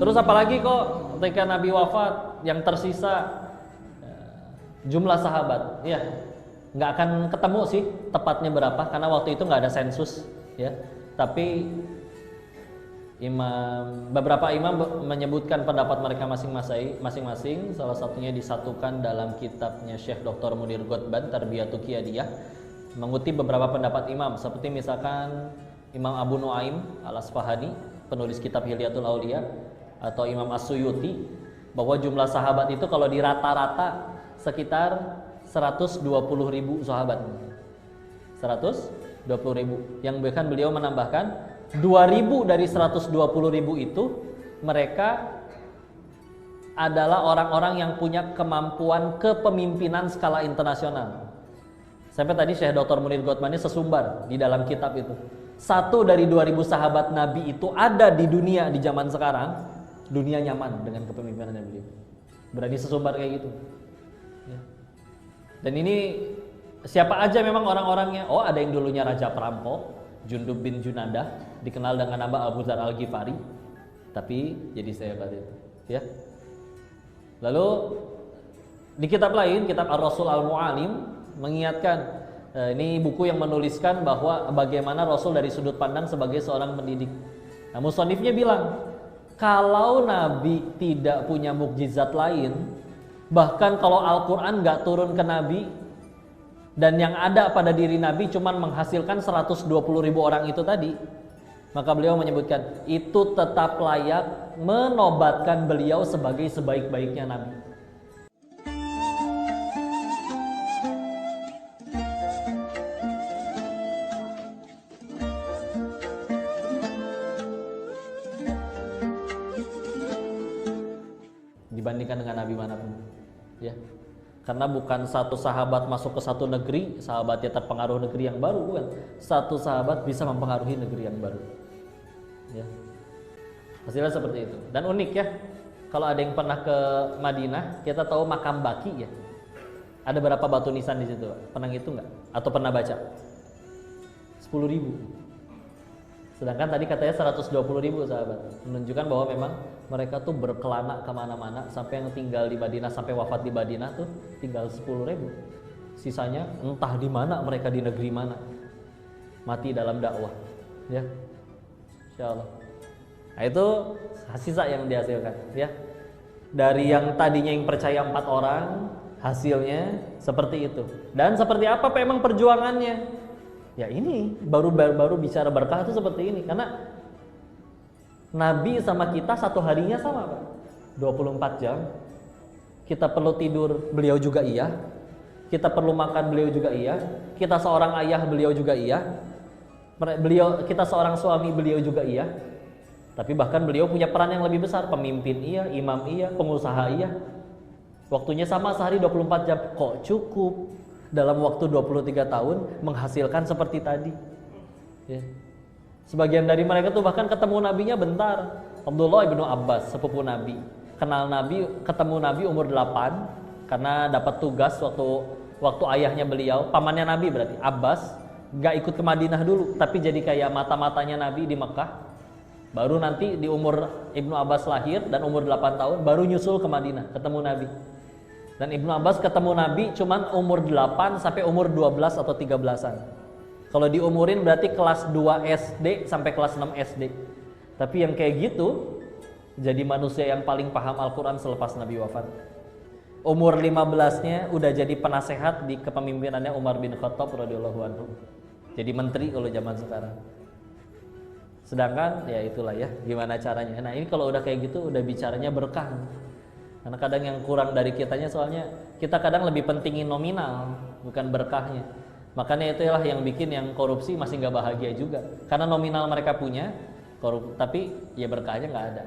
Terus apalagi kok ketika Nabi wafat yang tersisa jumlah sahabat, ya nggak akan ketemu sih tepatnya berapa karena waktu itu nggak ada sensus, ya. Tapi beberapa imam menyebutkan pendapat mereka masing-masing. Salah satunya disatukan dalam kitabnya Syekh Dr. Munir Ghotban Tarbiyatu Qiyadiyah, mengutip beberapa pendapat imam seperti misalkan Imam Abu Nuaim Al-Asfahani, penulis kitab Hilyatul Auliya, atau Imam As-Suyuti, bahwa jumlah sahabat itu kalau di rata-rata sekitar 120.000 sahabat. 120.000. Yang bahkan beliau menambahkan 2.000 dari 120.000 itu mereka adalah orang-orang yang punya kemampuan kepemimpinan skala internasional. Sampai tadi Syekh Dr. Munir Ghotman ini sesumbar di dalam kitab itu. 1 dari 2.000 sahabat Nabi itu ada di dunia di zaman sekarang, dunia nyaman dengan kepemimpinannya beliau. Berani sesumbar kayak gitu. Ya. Dan ini siapa aja memang orang-orangnya? Oh, ada yang dulunya raja perampok, Jundub bin Junadah, dikenal dengan nama Abu Dzar Al-Ghifari, tapi jadi sehebat itu, ya. Lalu di kitab lain, kitab Ar-Rasul Al-Mu'alim mengingatkan, ini buku yang menuliskan bahwa bagaimana Rasul dari sudut pandang sebagai seorang pendidik. Nah, musannifnya bilang, kalau Nabi tidak punya mukjizat lain, bahkan kalau Al-Quran gak turun ke Nabi, dan yang ada pada diri Nabi cuma menghasilkan 120.000 orang itu tadi, maka beliau menyebutkan itu tetap layak menobatkan beliau sebagai sebaik-baiknya Nabi. Dibandingkan dengan Nabi manapun, ya. Karena bukan satu sahabat masuk ke satu negeri, sahabatnya terpengaruh negeri yang baru, bukan. Satu sahabat bisa mempengaruhi negeri yang baru. Ya. Hasilnya seperti itu. Dan unik ya, kalau ada yang pernah ke Madinah, kita tahu makam Baqi ya. Ada berapa batu nisan di situ? Pernah ngitung nggak? Atau pernah baca? 10.000. Sedangkan tadi katanya 120.000 sahabat. Menunjukkan bahwa memang mereka tuh berkelana kemana-mana, sampai yang tinggal di Madinah sampai wafat di Madinah tuh tinggal 10.000. Sisanya entah di mana mereka, di negeri mana, mati dalam dakwah, ya. Insyaallah. Nah, itu sisa yang dihasilkan, ya. Dari yang tadinya yang percaya 4 orang, hasilnya seperti itu. Dan seperti apa memang perjuangannya? Ya ini baru bicara berkah itu seperti ini. Karena Nabi sama kita satu harinya sama, Pak. 24 jam. Kita perlu tidur, beliau juga iya. Kita perlu makan, beliau juga iya. Kita seorang ayah, beliau juga iya. Kita seorang suami, beliau juga iya. Tapi bahkan beliau punya peran yang lebih besar. Pemimpin iya, imam iya, pengusaha iya. Waktunya sama, sehari 24 jam. Kok cukup dalam waktu 23 tahun menghasilkan seperti tadi, ya. Sebagian dari mereka tuh bahkan ketemu nabinya bentar. Abdullah ibnu Abbas, sepupu Nabi, kenal Nabi, ketemu Nabi umur 8 karena dapat tugas waktu ayahnya beliau, pamannya Nabi berarti Abbas, gak ikut ke Madinah dulu, tapi jadi kayak mata-matanya Nabi di Mekah. Baru nanti di umur Ibnu Abbas lahir dan umur 8 tahun baru nyusul ke Madinah, ketemu Nabi. Dan Ibnu Abbas ketemu Nabi cuman umur 8 sampai umur 12 atau 13-an. Kalau diumurin berarti kelas 2 SD sampai kelas 6 SD. Tapi yang kayak gitu jadi manusia yang paling paham Al-Quran selepas Nabi wafat. Umur 15-nya udah jadi penasehat di kepemimpinannya Umar bin Khattab radhiyallahu anhu. Jadi menteri kalau zaman sekarang. Sedangkan ya itulah ya, gimana caranya. Nah, ini kalau udah kayak gitu udah bicaranya berkah. Karena kadang yang kurang dari kitanya, soalnya kita kadang lebih pentingin nominal, bukan berkahnya. Makanya itulah yang bikin yang korupsi masih nggak bahagia juga. Karena nominal mereka punya, tapi ya berkahnya nggak ada.